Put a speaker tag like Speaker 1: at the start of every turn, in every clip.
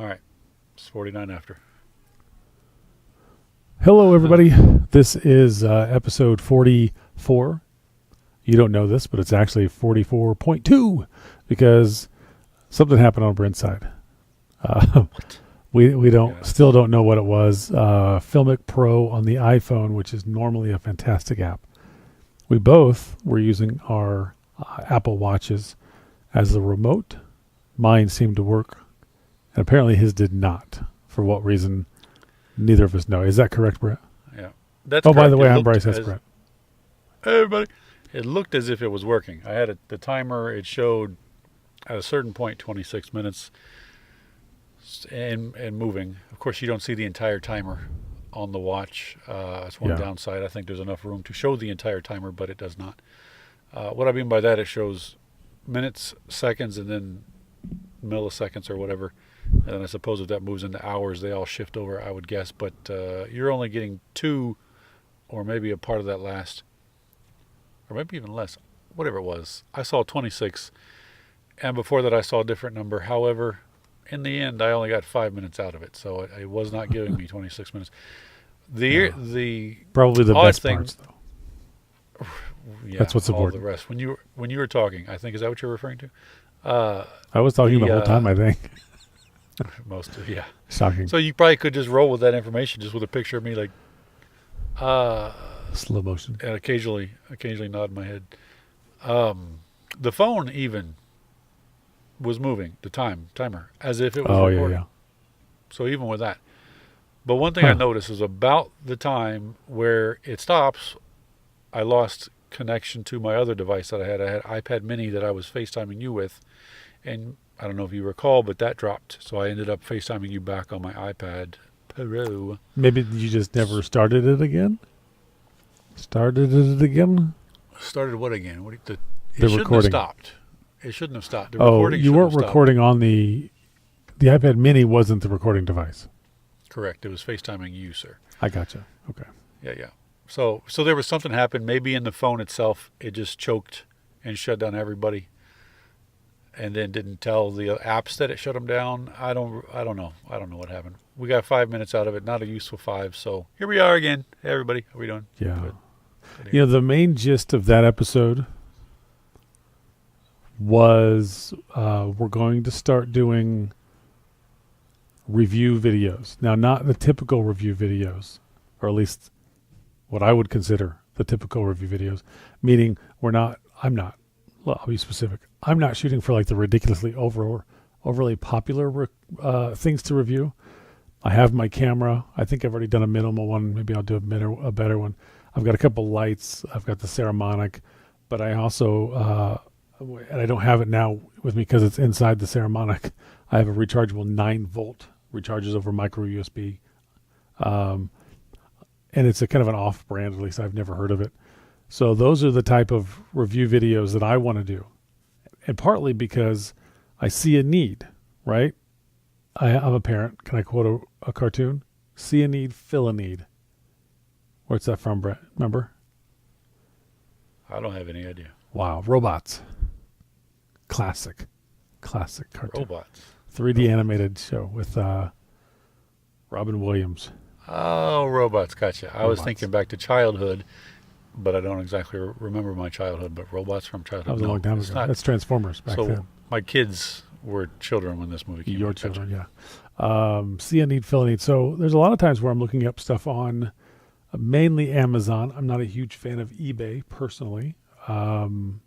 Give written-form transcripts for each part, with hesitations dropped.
Speaker 1: All right. It's 49 after.
Speaker 2: Hello, everybody. This is episode 44. You don't know this, but it's actually 44.2 because something happened on Brent's side. We still don't know what it was. Filmic Pro on the iPhone, which is normally a fantastic app. We both were using our Apple Watches as the remote. Mine seemed to work, and apparently his did not. For what reason, neither of us know. Is that correct, Brent?
Speaker 1: Yeah. That's
Speaker 2: by
Speaker 1: correct.
Speaker 2: the way, I'm Bryce. That's Brent.
Speaker 1: Hey, everybody. It looked as if it was working. I had the timer. It showed at a certain point 26 minutes and moving. Of course, you don't see the entire timer on the watch. That's one downside. I think there's enough room to show the entire timer, but it does not. What I mean by that, it shows minutes, seconds, and then milliseconds or whatever. And then I suppose if that moves into hours, they all shift over, I would guess. But you're only getting 2 or maybe a part of that last, or maybe even less, whatever it was. I saw 26, and before that I saw a different number. However, in the end, I only got 5 minutes out of it, so it was not giving me 26 minutes. The
Speaker 2: probably the best
Speaker 1: thing,
Speaker 2: parts, though.
Speaker 1: Yeah,
Speaker 2: that's what's
Speaker 1: all
Speaker 2: important.
Speaker 1: The rest. When you were talking, I think, is that what you're referring to?
Speaker 2: I was talking the whole time, I think.
Speaker 1: Most of, yeah.
Speaker 2: Shocking.
Speaker 1: So you probably could just roll with that information, just with a picture of me, like,
Speaker 2: slow motion,
Speaker 1: and occasionally nod my head. The phone even was moving the timer as if it was recording.
Speaker 2: Yeah.
Speaker 1: So even with that, but one thing I noticed is about the time where it stops, I lost connection to my other device that I had. I had iPad Mini that I was FaceTiming you with, and I don't know if you recall, but that dropped. So I ended up FaceTiming you back on my iPad Pro.
Speaker 2: Maybe you just never started it again? Started what again?
Speaker 1: It
Speaker 2: the
Speaker 1: shouldn't
Speaker 2: recording.
Speaker 1: Have stopped. It shouldn't have stopped.
Speaker 2: You weren't recording on the iPad Mini wasn't the recording device.
Speaker 1: Correct. It was FaceTiming you, sir.
Speaker 2: I gotcha. Okay.
Speaker 1: Yeah. So there was something happened. Maybe in the phone itself, it just choked and shut down everybody, and then didn't tell the apps that it shut them down. I don't know. I don't know what happened. We got 5 minutes out of it. Not a useful 5. So here we are again. Hey, everybody. How are we doing?
Speaker 2: Yeah.
Speaker 1: Good.
Speaker 2: You know, the main gist of that episode was we're going to start doing review videos. Now, not the typical review videos, or at least what I would consider the typical review videos, meaning I'll be specific. I'm not shooting for like the ridiculously overly popular things to review. I have my camera. I think I've already done a minimal one. Maybe I'll do a better one. I've got a couple lights. I've got the Ceramonic, but I also, and I don't have it now with me because it's inside the Ceramonic. I have a rechargeable 9-volt, recharges over micro USB. And it's a kind of an off-brand, at least I've never heard of it. So those are the type of review videos that I want to do. And partly because I see a need, right? I'm a parent. Can I quote a cartoon? See a need, fill a need. Where's that from, Brett? Remember?
Speaker 1: I don't have any idea.
Speaker 2: Wow. Robots. Classic cartoon.
Speaker 1: Robots.
Speaker 2: 3D animated show with Robin Williams.
Speaker 1: Oh, robots. Gotcha. I was thinking back to childhood, but I don't exactly remember my childhood. But robots from childhood.
Speaker 2: That was a long time ago. That's Transformers back then.
Speaker 1: My kids were children when this movie came out.
Speaker 2: Your children, yeah. See a need, fill a need. So there's a lot of times where I'm looking up stuff on mainly Amazon. I'm not a huge fan of eBay personally. And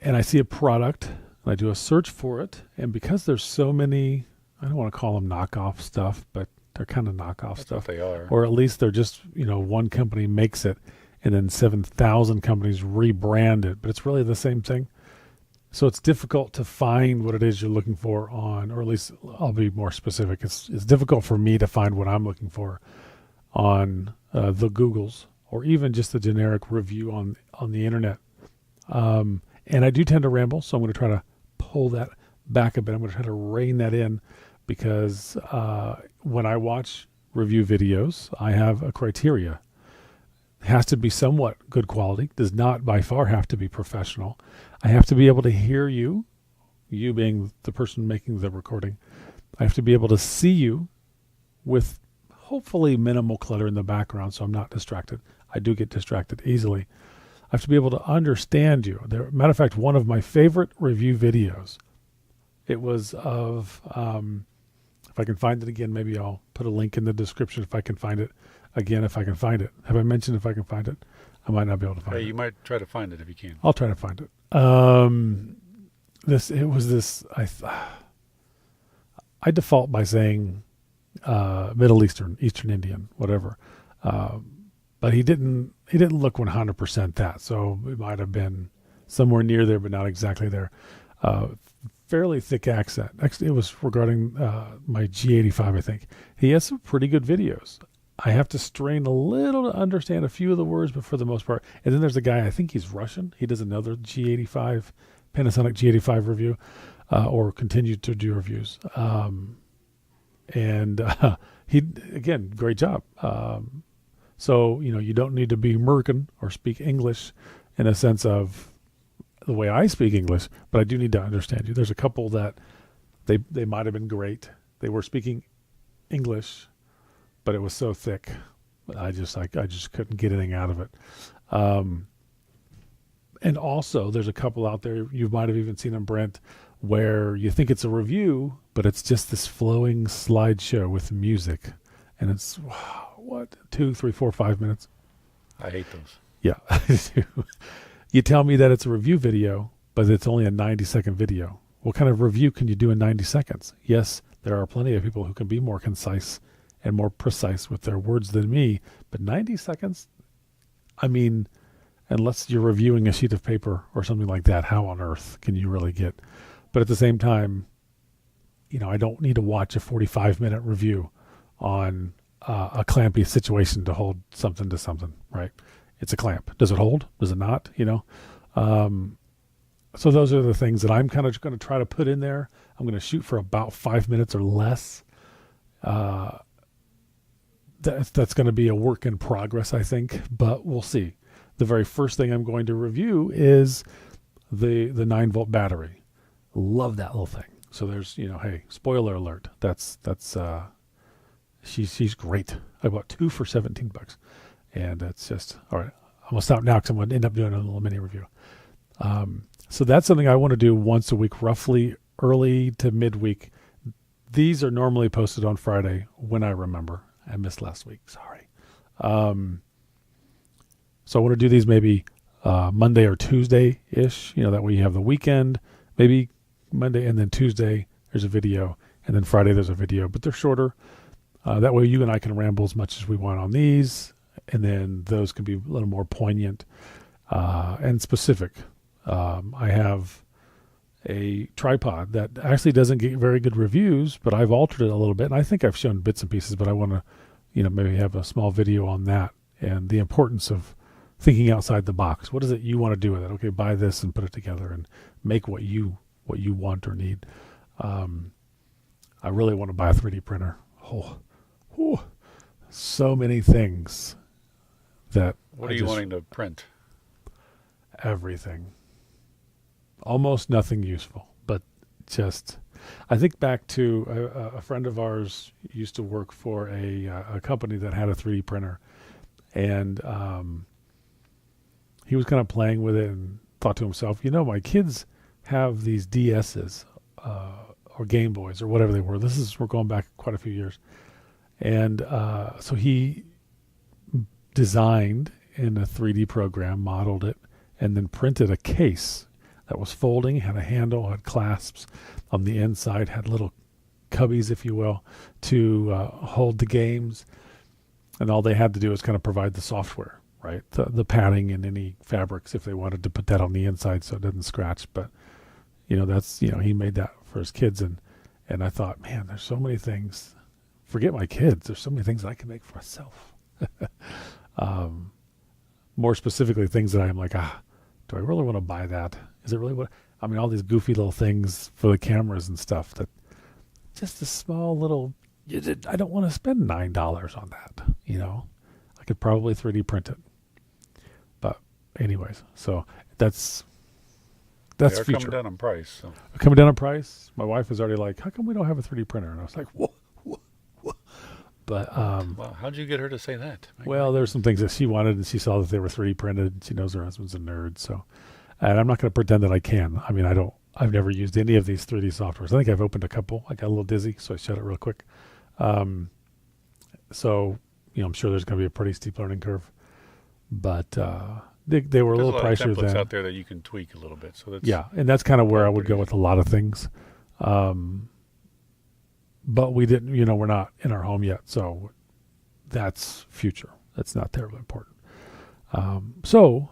Speaker 2: I see a product, and I do a search for it. And because there's so many, I don't want to call them knockoff stuff, but they're kind of knockoff stuff.
Speaker 1: What they are.
Speaker 2: Or at least they're just, one company makes it, and then 7,000 companies rebrand it. But it's really the same thing. So it's difficult to find what it is you're looking for on, or at least I'll be more specific. It's difficult for me to find what I'm looking for on the Googles, or even just the generic review on the internet. And I do tend to ramble, so I'm going to try to pull that back a bit. I'm going to try to rein that in, because when I watch review videos, I have a criteria. It has to be somewhat good quality, does not by far have to be professional. I have to be able to hear you you being the person making the recording. I have to be able to see you with hopefully minimal clutter in the background so I'm not distracted. I do get distracted easily. I have to be able to understand you. Matter of fact, one of my favorite review videos, it was of, if I can find it again, maybe I'll put a link in the description if I can find it again, if I can find it. Have I mentioned if I can find it? I might not be able to find it.
Speaker 1: You might try to find it if you can.
Speaker 2: I'll try to find it. I default by saying Middle Eastern, Eastern Indian, whatever. But he didn't look 100% that, so it might have been somewhere near there, but not exactly there. Fairly thick accent. Actually, it was regarding my G85, I think. He has some pretty good videos. I have to strain a little to understand a few of the words, but for the most part. And then there's a guy, I think he's Russian. He does another G85, Panasonic G85 review, or continued to do reviews. He, again, great job. So, you don't need to be American or speak English in a sense of the way I speak English, but I do need to understand you. There's a couple that they might have been great. They were speaking English, but it was so thick. I just couldn't get anything out of it. And also, there's a couple out there, you might have even seen them, Brent, where you think it's a review, but it's just this flowing slideshow with music. And it's, wow, 2, 3, 4, 5 minutes?
Speaker 1: I hate those.
Speaker 2: Yeah, I do. You tell me that it's a review video, but it's only a 90-second video. What kind of review can you do in 90 seconds? Yes, there are plenty of people who can be more concise and more precise with their words than me, but 90 seconds? I mean, unless you're reviewing a sheet of paper or something like that, how on earth can you really get? But at the same time, I don't need to watch a 45-minute review on a clampy situation to hold something to something, right? It's a clamp. Does it hold? Does it not? So those are the things that I'm kind of going to try to put in there. I'm going to shoot for about 5 minutes or less. That's going to be a work in progress, I think, but we'll see. The very first thing I'm going to review is the 9-volt battery. Love that little thing. So there's, hey, spoiler alert. She's great. I bought 2 for $17, and it's just all right. I'm gonna stop now because I'm gonna end up doing a little mini review. So that's something I want to do once a week, roughly early to midweek. These are normally posted on Friday when I remember. I missed last week. Sorry. So I want to do these maybe Monday or Tuesday ish. That way you have the weekend. Maybe Monday and then Tuesday there's a video, and then Friday there's a video, but they're shorter. That way you and I can ramble as much as we want on these, and then those can be a little more poignant and specific. I have a tripod that actually doesn't get very good reviews, but I've altered it a little bit, and I think I've shown bits and pieces, but I want to, maybe have a small video on that and the importance of thinking outside the box. What is it you want to do with it? Okay, buy this and put it together and make what you want or need. I really want to buy a 3D printer. So many things that.
Speaker 1: What are you wanting to print?
Speaker 2: Everything. Almost nothing useful, but just. I think back to a friend of ours used to work for a company that had a 3D printer, and he was kind of playing with it and thought to himself, my kids have these DSs or Game Boys or whatever they were. We're going back quite a few years. And so he designed in a 3D program, modeled it, and then printed a case that was folding, had a handle, had clasps on the inside, had little cubbies, if you will, to hold the games. And all they had to do was kind of provide the software, right? The padding and any fabrics if they wanted to put that on the inside so it doesn't scratch. But, that's, he made that for his kids. And I thought, man, there's so many things. Forget my kids. There's so many things I can make for myself. More specifically, things that I'm like, do I really want to buy that? Is it really what? I mean, all these goofy little things for the cameras and stuff. That just a small little. I don't want to spend $9 on that. I could probably 3D print it. But anyways, so that's that's
Speaker 1: they are
Speaker 2: future.
Speaker 1: coming down on price. So.
Speaker 2: Coming down in price. My wife was already like, "How come we don't have a 3D printer?" And I was like, "Whoa, whoa, whoa." But
Speaker 1: Well, how'd you get her to say that?
Speaker 2: well, there's some things that she wanted, and she saw that they were 3D printed. She knows her husband's a nerd, so. And I'm not going to pretend that I can. I mean, I don't. I've never used any of these 3D softwares. I think I've opened a couple. I got a little dizzy, so I shut it real quick. So, I'm sure there's going to be a pretty steep learning curve. But they were a little
Speaker 1: There's a lot
Speaker 2: pricier
Speaker 1: of templates
Speaker 2: then.
Speaker 1: out there that you can tweak a little bit. So that's
Speaker 2: Yeah, and that's kind of where I would
Speaker 1: pretty
Speaker 2: go
Speaker 1: good.
Speaker 2: with a lot of things. But we didn't, we're not in our home yet, so that's future. That's not terribly important. So,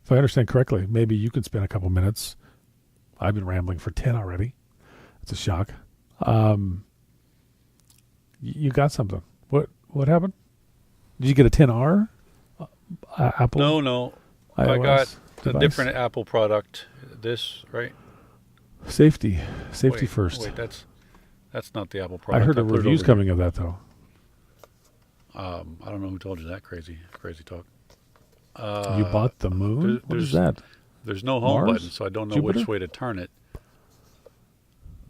Speaker 2: if I understand correctly, maybe you can spend a couple minutes. I've been rambling for 10 already. It's a shock. You got something. What happened? Did you get a 10R? Apple?
Speaker 1: No.
Speaker 2: iOS
Speaker 1: I got a
Speaker 2: device?
Speaker 1: different Apple product. This, right?
Speaker 2: Safety
Speaker 1: Wait,
Speaker 2: first.
Speaker 1: Wait, that's not the Apple
Speaker 2: I
Speaker 1: product.
Speaker 2: heard a
Speaker 1: put it
Speaker 2: review's
Speaker 1: over
Speaker 2: coming of that, though.
Speaker 1: here. I don't know who told you that crazy talk.
Speaker 2: You bought the moon? What is that?
Speaker 1: There's no home
Speaker 2: Mars?
Speaker 1: button, so I don't know
Speaker 2: Jupiter?
Speaker 1: which way to turn it.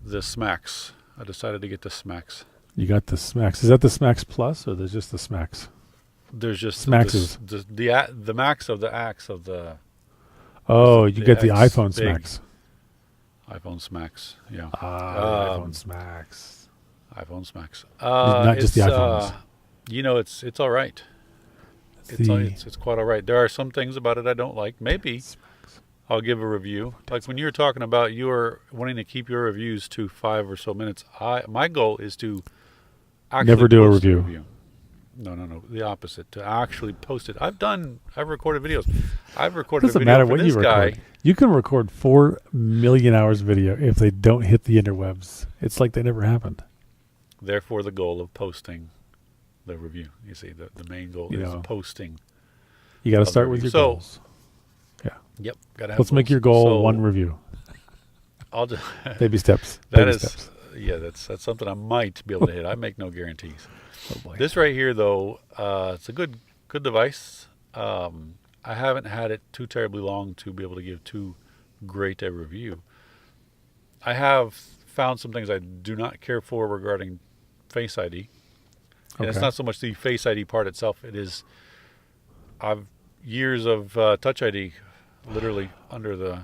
Speaker 1: The Smax. I decided to get the Smax.
Speaker 2: You got the Smax. Is that the Smax Plus, or there's just the Smax?
Speaker 1: There's just
Speaker 2: Smaxes.
Speaker 1: the max of the axe of the
Speaker 2: Oh,
Speaker 1: the
Speaker 2: you get the
Speaker 1: X
Speaker 2: iPhone
Speaker 1: big.
Speaker 2: Smax.
Speaker 1: iPhone Smax. Yeah.
Speaker 2: The iPhone Smax.
Speaker 1: iPhone Smax.
Speaker 2: Not just the
Speaker 1: it's,
Speaker 2: iPhones.
Speaker 1: it's all right. It's quite all right. There are some things about it I don't like. Maybe I'll give a review. Like when you were talking about you were wanting to keep your reviews to 5 or so minutes. My goal is to actually
Speaker 2: Never do a
Speaker 1: post
Speaker 2: review.
Speaker 1: No. The opposite. To actually post it. I've recorded videos. I've recorded
Speaker 2: Doesn't
Speaker 1: a video
Speaker 2: matter
Speaker 1: for
Speaker 2: what
Speaker 1: this
Speaker 2: you
Speaker 1: guy.
Speaker 2: record. You can record 4 million hours of video if they don't hit the interwebs. It's like they never happened.
Speaker 1: Therefore, the goal of posting the review. You see, the main goal is posting.
Speaker 2: You got to
Speaker 1: of the
Speaker 2: start with
Speaker 1: review.
Speaker 2: your
Speaker 1: So-
Speaker 2: goals. Yeah.
Speaker 1: Yep. Gotta have
Speaker 2: Let's make
Speaker 1: goals.
Speaker 2: your goal
Speaker 1: So,
Speaker 2: one review.
Speaker 1: I'll just
Speaker 2: Baby steps.
Speaker 1: That
Speaker 2: Baby
Speaker 1: is,
Speaker 2: steps.
Speaker 1: yeah, that's something I might be able to hit. I make no guarantees.
Speaker 2: Oh boy.
Speaker 1: This right here, though, it's a good device. I haven't had it too terribly long to be able to give too great a review. I have found some things I do not care for regarding Face ID. And it's
Speaker 2: Okay.
Speaker 1: not so much the Face ID part itself. It is, I've years of Touch ID literally under the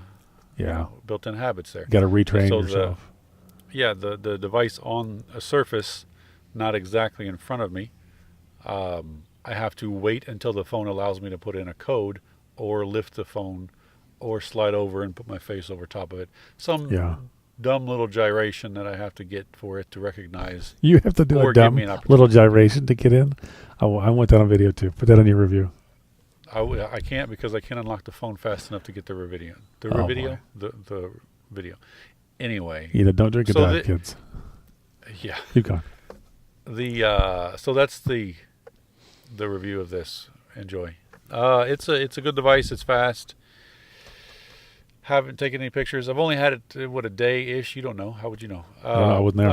Speaker 1: built-in habits there.
Speaker 2: Got to retrain
Speaker 1: So
Speaker 2: yourself.
Speaker 1: the device on a surface, not exactly in front of me. I have to wait until the phone allows me to put in a code or lift the phone or slide over and put my face over top of it. Some dumb little gyration that I have to get for it to recognize.
Speaker 2: You have to do
Speaker 1: or
Speaker 2: a
Speaker 1: give
Speaker 2: dumb
Speaker 1: me an opportunity.
Speaker 2: little gyration to get in. I want that on video too. Put that on your review.
Speaker 1: I can't because I can't unlock the phone fast enough to get the video.
Speaker 2: Oh,
Speaker 1: video? The video. Anyway.
Speaker 2: Don't drink and
Speaker 1: So
Speaker 2: drive, kids.
Speaker 1: Yeah.
Speaker 2: Keep going.
Speaker 1: So that's the review of this. Enjoy. It's a good device. It's fast. Haven't taken any pictures. I've only had it a day-ish. You don't know. How would you know?
Speaker 2: I don't know. I wasn't there.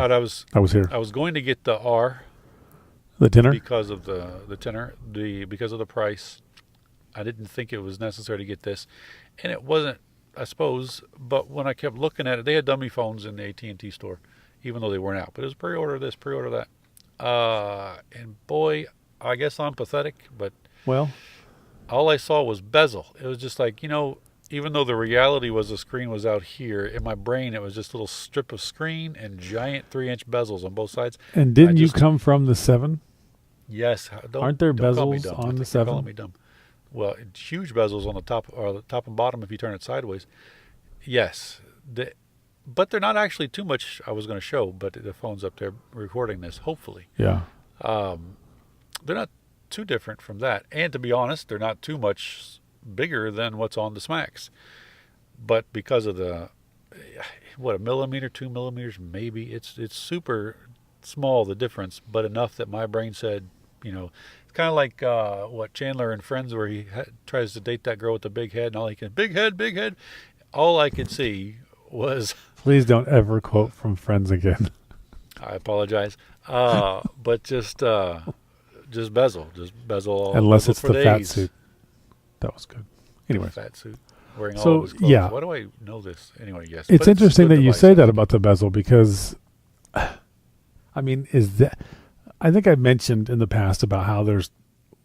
Speaker 2: I was here.
Speaker 1: I was going to get the R
Speaker 2: The dinner.
Speaker 1: because of the tenor, because of the price. I didn't think it was necessary to get this, and it wasn't, I suppose. But when I kept looking at it, they had dummy phones in the AT&T store, even though they weren't out. But it was pre-order this, pre-order that, and boy, I guess I'm pathetic. But
Speaker 2: Well,
Speaker 1: all I saw was bezel. It was just like, even though the reality was the screen was out here, in my brain it was just a little strip of screen and giant 3-inch bezels on both sides.
Speaker 2: and didn't you
Speaker 1: just-
Speaker 2: come from the 7?
Speaker 1: Yes.
Speaker 2: Aren't there
Speaker 1: don't call me
Speaker 2: bezels
Speaker 1: dumb. I
Speaker 2: on
Speaker 1: think
Speaker 2: the
Speaker 1: you're
Speaker 2: 7?
Speaker 1: calling me dumb. Well, huge bezels on the top, or the top and bottom if you turn it sideways. Yes. But they're not actually too much. I was going to show, but the phone's up there recording this, hopefully.
Speaker 2: Yeah.
Speaker 1: They're not too different from that. And to be honest, they're not too much bigger than what's on the Smax. But because of the, a millimeter, 2 millimeters, maybe, it's super small, the difference, but enough that my brain said, it's kind of like what Chandler and Friends, where he tries to date that girl with the big head, and all he can, big head. All I could see was,
Speaker 2: Please don't ever quote from Friends again.
Speaker 1: I apologize, but just bezel, all
Speaker 2: Unless
Speaker 1: bezel
Speaker 2: it's
Speaker 1: for
Speaker 2: the fat
Speaker 1: A's.
Speaker 2: suit. That was good. Anyway,
Speaker 1: Fat suit. wearing all
Speaker 2: So,
Speaker 1: of his clothes.
Speaker 2: yeah.
Speaker 1: Why do I know this? Anyway, yes.
Speaker 2: It's
Speaker 1: But a
Speaker 2: interesting
Speaker 1: good
Speaker 2: that you
Speaker 1: device,
Speaker 2: say
Speaker 1: I
Speaker 2: that
Speaker 1: think.
Speaker 2: about the bezel because, I mean, I think I mentioned in the past about how there's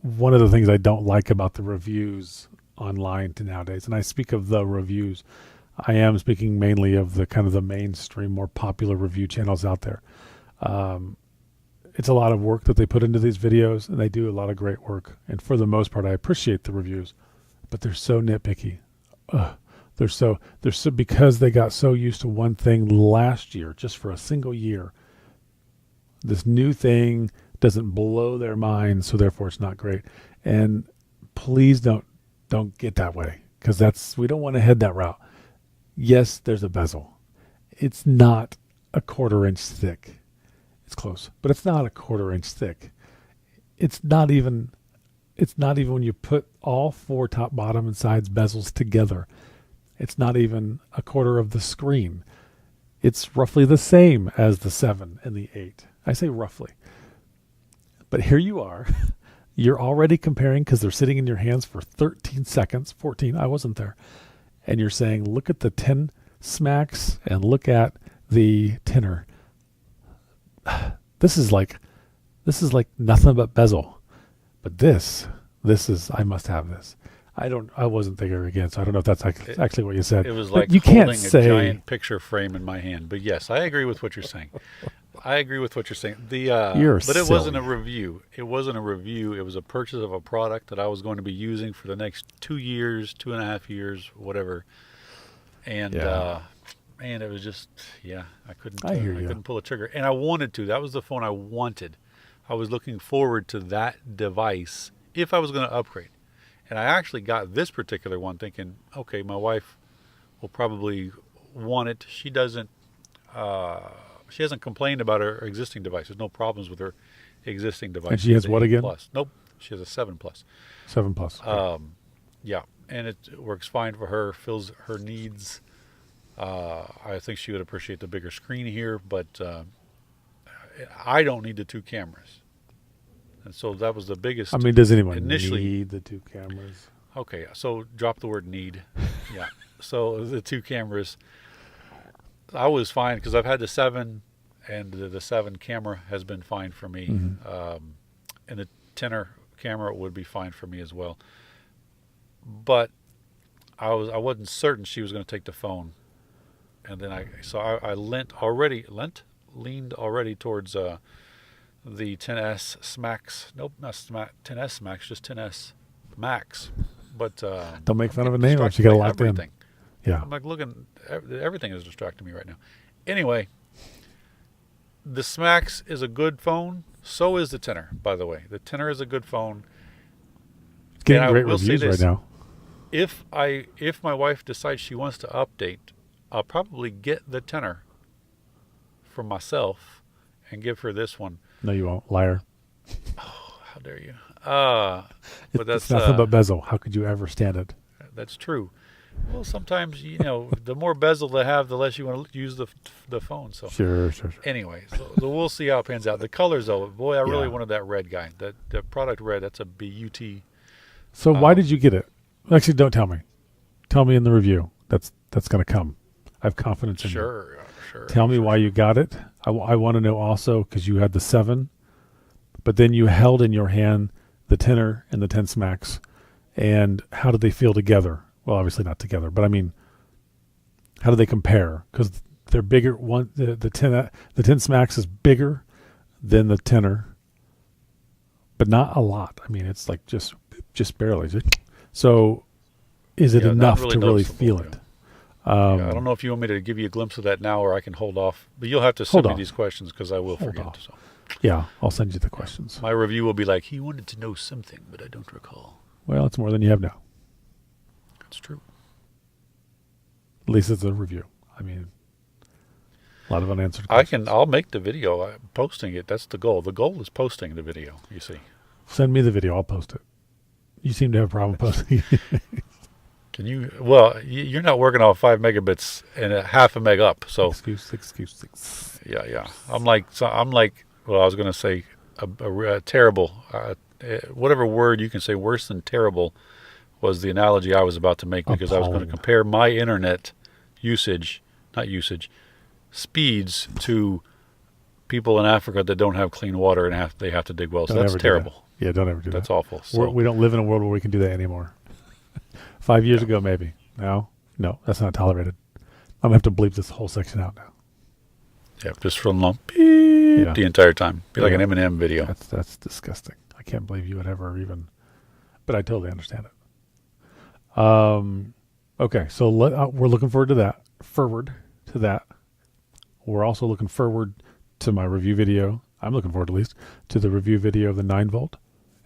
Speaker 2: one of the things I don't like about the reviews online to nowadays, and I speak of the reviews. I am speaking mainly of the kind of the mainstream, more popular review channels out there. Um, it's a lot of work that they put into these videos, and they do a lot of great work. And for the most part, I appreciate the reviews, but they're so nitpicky. Ugh. They're so because they got so used to one thing last year, just for a single year. This new thing doesn't blow their mind, so therefore it's not great. And please don't get that way because we don't want to head that route. Yes, there's a bezel. It's not a 1/4 inch thick. It's close, but it's not a 1/4 inch thick. It's not even. It's not even when you put all four top, bottom, and sides bezels together. It's not even a quarter of the screen. It's roughly the same as the 7 and the 8. I say roughly. But here you are. You're already comparing because they're sitting in your hands for 13 seconds, 14. I wasn't there. And you're saying, look at the 10 Smax and look at the tenor. This is like nothing but bezel. But this is, I must have this. I wasn't there again, so I don't know if that's actually what you said.
Speaker 1: It was
Speaker 2: But
Speaker 1: like
Speaker 2: you can't
Speaker 1: holding a
Speaker 2: say,
Speaker 1: giant picture frame in my hand. But yes, I agree with what you're saying. I agree with what you're saying. But it wasn't a
Speaker 2: silly.
Speaker 1: review. It wasn't a review. It was a purchase of a product that I was going to be using for the next 2 years, 2.5 years, whatever. And
Speaker 2: Yeah.
Speaker 1: and it was just I couldn't.
Speaker 2: I hear
Speaker 1: I
Speaker 2: you.
Speaker 1: couldn't pull a trigger, and I wanted to. That was the phone I wanted. I was looking forward to that device if I was going to upgrade. And I actually got this particular one thinking, okay, my wife will probably want it. She doesn't. She hasn't complained about her existing device. There's no problems with her existing device.
Speaker 2: And she has
Speaker 1: The
Speaker 2: what
Speaker 1: 8
Speaker 2: again?
Speaker 1: Plus. Nope. She has a 7 Plus.
Speaker 2: 7 Plus. Okay.
Speaker 1: Yeah, and it works fine for her. Fills her needs. I think she would appreciate the bigger screen here, but I don't need the 2 cameras. And so that was the biggest.
Speaker 2: I mean, does anyone
Speaker 1: initially
Speaker 2: need the 2 cameras?
Speaker 1: Okay, so drop the word need. Yeah. So the 2 cameras, I was fine because I've had the 7, and the 7 camera has been fine for me.
Speaker 2: Mm-hmm.
Speaker 1: And the tenor camera would be fine for me as well. But I wasn't certain she was going to take the phone, and then I leaned already towards the 10s Smax. Nope, not Smax. 10s Max, just 10s Max. But
Speaker 2: Don't make fun of a
Speaker 1: I'm
Speaker 2: name once you
Speaker 1: distracted
Speaker 2: got it
Speaker 1: by
Speaker 2: locked in.
Speaker 1: everything.
Speaker 2: Yeah.
Speaker 1: I'm like looking. Everything is distracting me right now. Anyway, the Smax is a good phone. So is the tenor, by the way. The tenor is a good phone.
Speaker 2: It's getting
Speaker 1: And I
Speaker 2: great
Speaker 1: will say
Speaker 2: reviews right
Speaker 1: this.
Speaker 2: now.
Speaker 1: If my wife decides she wants to update, I'll probably get the tenor for myself and give her this one.
Speaker 2: No, you won't. Liar.
Speaker 1: How dare you? But
Speaker 2: It's
Speaker 1: that's
Speaker 2: nothing but bezel. How could you ever stand it?
Speaker 1: that's true. Well, sometimes the more bezel they have, the less you want to use the phone. So
Speaker 2: Sure.
Speaker 1: anyway, so we'll see how it pans out. The colors, though, boy, I really
Speaker 2: Yeah.
Speaker 1: wanted that red guy. That the product red. That's a BUT.
Speaker 2: So why did you get it? Actually, don't tell me. Tell me in the review. That's going to come. I have confidence in you.
Speaker 1: Sure.
Speaker 2: Tell me why you got it. I want to know also because you had the 7, but then you held in your hand the tenor and the 10 Smax, and how did they feel together? Well, obviously not together, but I mean, how do they compare? Because they're bigger. The 10 Smax is bigger than the tenor, but not a lot. I mean, it's like just barely. So, is it
Speaker 1: Yeah, not
Speaker 2: enough
Speaker 1: really
Speaker 2: to really
Speaker 1: noticeable,
Speaker 2: feel
Speaker 1: yeah.
Speaker 2: it?
Speaker 1: I don't know if you want me to give you a glimpse of that now, or I can hold off. But you'll have to send
Speaker 2: Hold
Speaker 1: me
Speaker 2: off.
Speaker 1: these questions because I will
Speaker 2: Hold
Speaker 1: forget.
Speaker 2: off.
Speaker 1: So
Speaker 2: Yeah, I'll send you the questions.
Speaker 1: my review will be like, he wanted to know something, but I don't recall.
Speaker 2: Well, it's more than you have now.
Speaker 1: That's true.
Speaker 2: At least it's a review. I mean, a lot of unanswered questions.
Speaker 1: I'll make the video. I'm posting it. That's the goal. The goal is posting the video. You see.
Speaker 2: Send me the video. I'll post it. You seem to have a problem posting it.
Speaker 1: Can you? Well, you're not working off 5 megabits and a half a meg up. So
Speaker 2: Excuse.
Speaker 1: yeah. I'm like. Well, I was going to say a terrible. Whatever word you can say worse than terrible was the analogy I was about to make, because I was going to
Speaker 2: Appalling.
Speaker 1: compare my internet usage, not usage, speeds to people in Africa that don't have clean water and they have to dig wells.
Speaker 2: Don't
Speaker 1: That's
Speaker 2: ever do
Speaker 1: terrible.
Speaker 2: that. Yeah, don't ever do
Speaker 1: That's
Speaker 2: that.
Speaker 1: awful. So
Speaker 2: We don't live in a world where we can do that anymore. 5 years
Speaker 1: Yeah.
Speaker 2: ago, maybe. No, that's not tolerated. I'm going to have to bleep this whole section out now.
Speaker 1: yeah, just from long beep
Speaker 2: Yeah.
Speaker 1: the entire time. Be like
Speaker 2: Yeah.
Speaker 1: an Eminem video.
Speaker 2: That's disgusting. I can't believe you would ever even, but I totally understand it. Okay, so we're looking forward to that. We're also looking forward to my review video. I'm looking forward, at least, to the review video of the 9-volt,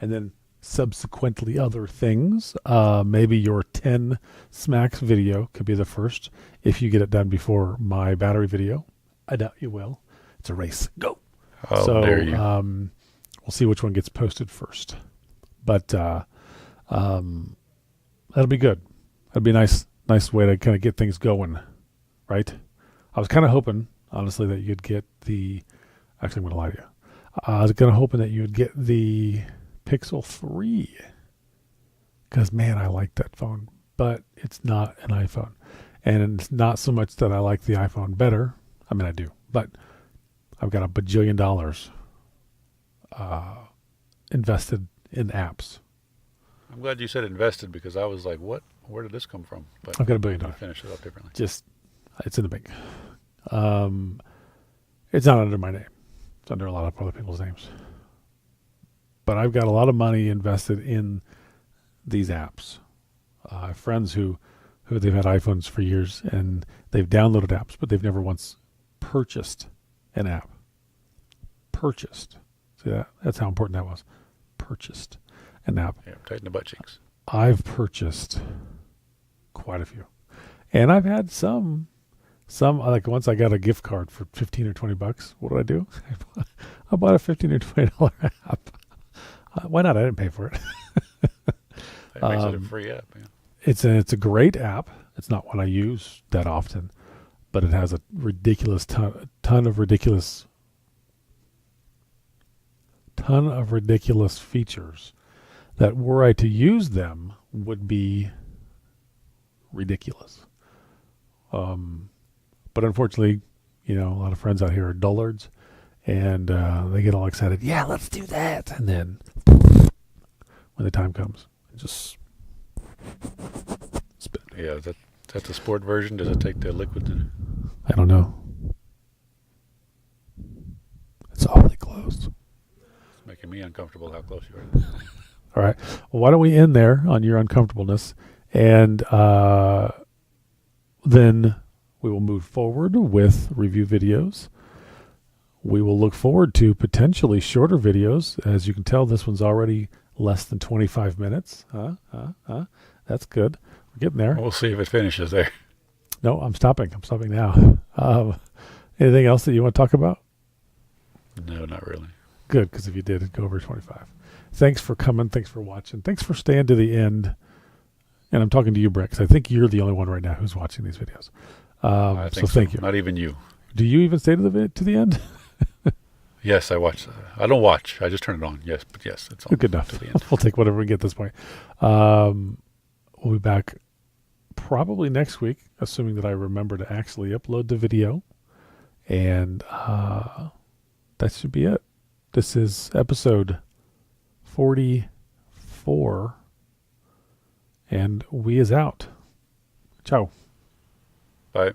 Speaker 2: and then subsequently other things. Maybe your 10 Smax video could be the first if you get it done before my battery video. I doubt you will. It's a race. Go.
Speaker 1: Oh,
Speaker 2: So
Speaker 1: dare you.
Speaker 2: we'll see which one gets posted first. But that'll be good. That'll be a nice way to kind of get things going, right? I was kind of hoping, honestly, that you'd get the. Actually, I'm going to lie to you. I was kind of hoping that you would get the Pixel 3, because man, I like that phone, but it's not an iPhone, and it's not so much that I like the iPhone better. I mean, I do, but I've got $1 bajillion invested in apps.
Speaker 1: I'm glad you said invested, because I was like, what? Where did this come from? But
Speaker 2: I've got $1 billion.
Speaker 1: I'll finish it up differently.
Speaker 2: Just, it's in the bank. It's not under my name. It's under a lot of other people's names. But I've got a lot of money invested in these apps. I have friends who they've had iPhones for years, and they've downloaded apps, but they've never once purchased an app. Purchased. See that? That's how important that was. Purchased an app.
Speaker 1: Yeah, tighten the butt cheeks.
Speaker 2: I've purchased quite a few, and I've had some like once I got a gift card for $15 or $20. What did I do? I bought a $15 or $20 app. Why not? I didn't pay for it.
Speaker 1: That makes it a free app. Yeah.
Speaker 2: It's a great app. It's not one I use that often, but it has a ridiculous ton of ridiculous features that, were I to use them, would be ridiculous. But unfortunately, a lot of friends out here are dullards, and they get all excited. Yeah, let's do that. And then when the time comes, it just spit.
Speaker 1: Yeah, that's the sport version. Does it take the liquid?
Speaker 2: I don't know. It's awfully close.
Speaker 1: It's making me uncomfortable how close you are.
Speaker 2: All right. Well, why don't we end there on your uncomfortableness, and then we will move forward with review videos. We will look forward to potentially shorter videos. As you can tell, this one's already less than 25 minutes. That's good. We're getting there.
Speaker 1: We'll see if it finishes there.
Speaker 2: No, I'm stopping. I'm stopping now. Anything else that you want to talk about?
Speaker 1: No, not really.
Speaker 2: Good, because if you did, it'd go over 25. Thanks for coming. Thanks for watching. Thanks for staying to the end. And I'm talking to you, Brett, because I think you're the only one right now who's watching these videos.
Speaker 1: I think
Speaker 2: so thank you.
Speaker 1: Not even you.
Speaker 2: Do you even stay to the end?
Speaker 1: Yes, I watch. I don't watch. I just turn it on. Yes, but yes, it's on.
Speaker 2: Good enough.
Speaker 1: To the end.
Speaker 2: We'll take whatever we get at this point. We'll be back probably next week, assuming that I remember to actually upload the video. And that should be it. This is episode 44. And we is out. Ciao.
Speaker 1: Bye.